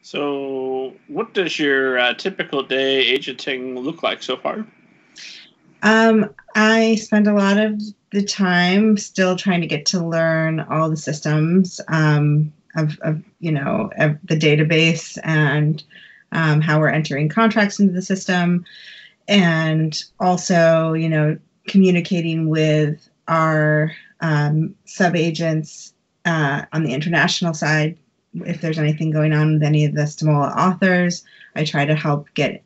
So, what does your typical day agenting look like so far? I spend a lot of the time still trying to get to learn all the systems of the database and how we're entering contracts into the system, and also communicating with our sub-agents on the international side. If there's anything going on with any of the Stamola authors, I try to help get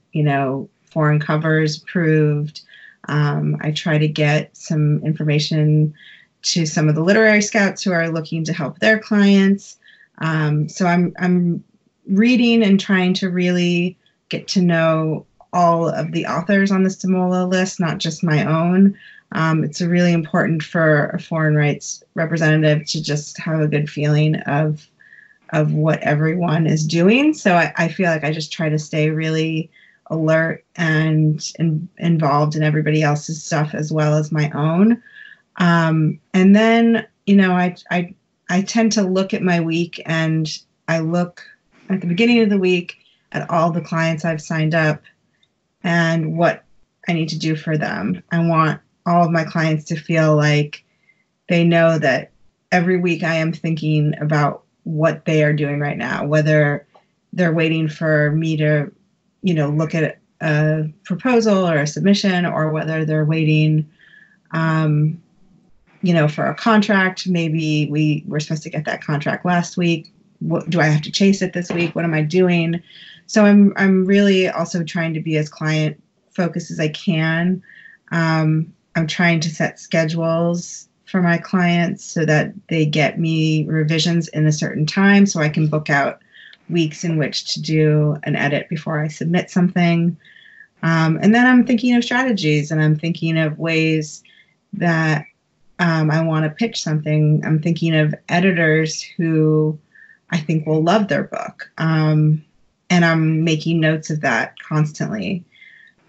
foreign covers approved. I try to get some information to some of the literary scouts who are looking to help their clients. So I'm reading and trying to really get to know all of the authors on the Stamola list, not just my own. It's really important for a foreign rights representative to just have a good feeling of what everyone is doing. So I feel like I just try to stay really alert and involved in everybody else's stuff as well as my own. And then, I tend to look at my week, and I look at the beginning of the week at all the clients I've signed up and what I need to do for them. I want all of my clients to feel like they know that every week I am thinking about what they are doing right now, whether they're waiting for me to, look at a proposal or a submission, or whether they're waiting, for a contract. Maybe we were supposed to get that contract last week. What do I have to chase it this week? What am I doing? So I'm really also trying to be as client focused as I can. I'm trying to set schedules for my clients so that they get me revisions in a certain time, so I can book out weeks in which to do an edit before I submit something. And then I'm thinking of strategies, and I'm thinking of ways that I want to pitch something. I'm thinking of editors who I think will love their book. And I'm making notes of that constantly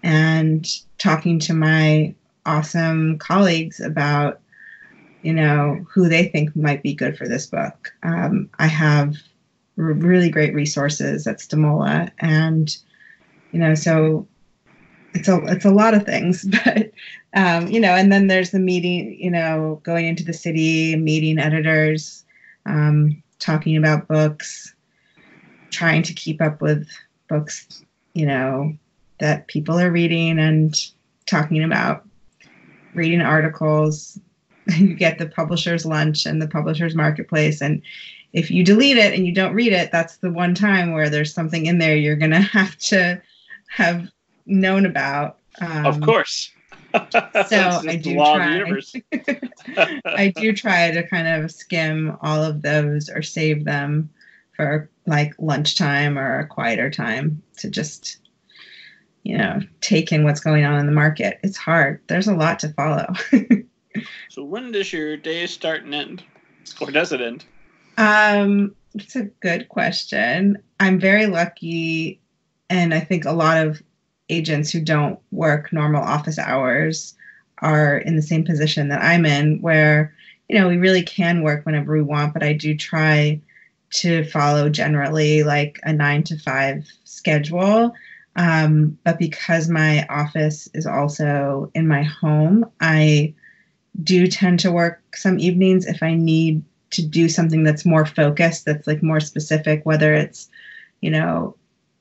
and talking to my awesome colleagues about who they think might be good for this book. I have really great resources at Stamola, and so it's a lot of things, but and then there's the meeting, going into the city, meeting editors, talking about books, trying to keep up with books, that people are reading, and talking about reading articles. You get the publisher's lunch and the publisher's marketplace, and if you delete it and you don't read it, that's the one time where there's something in there you're going to have known about. Of course. So I do try. I do try to kind of skim all of those or save them for like lunchtime or a quieter time to just, take in what's going on in the market. It's hard. There's a lot to follow. So when does your day start and end? Or does it end? It's a good question. I'm very lucky, and I think a lot of agents who don't work normal office hours are in the same position that I'm in, where, we really can work whenever we want, but I do try to follow generally like a 9 to 5 schedule. But because my office is also in my home, I do tend to work some evenings if I need to do something that's more focused, that's like more specific, whether it's,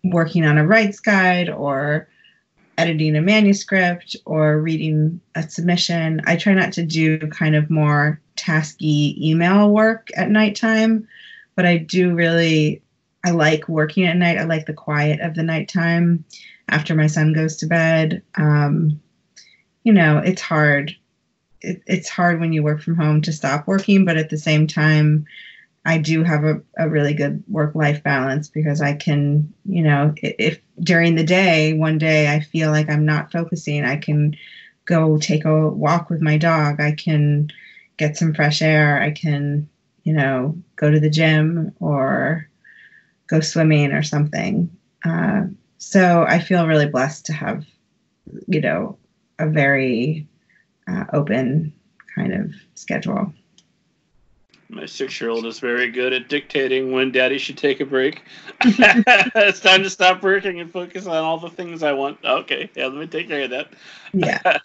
working on a rights guide or editing a manuscript or reading a submission. I try not to do kind of more tasky email work at nighttime, but I like working at night. I like the quiet of the nighttime after my son goes to bed. It's hard. It's hard when you work from home to stop working, but at the same time, I do have a really good work-life balance, because I can, if during the day, one day I feel like I'm not focusing, I can go take a walk with my dog. I can get some fresh air. I can, go to the gym or go swimming or something. So I feel really blessed to have, a very open kind of schedule. My 6-year-old is very good at dictating when Daddy should take a break. It's time to stop working and focus on all the things I want. Okay, yeah, let me take care of that. Yeah.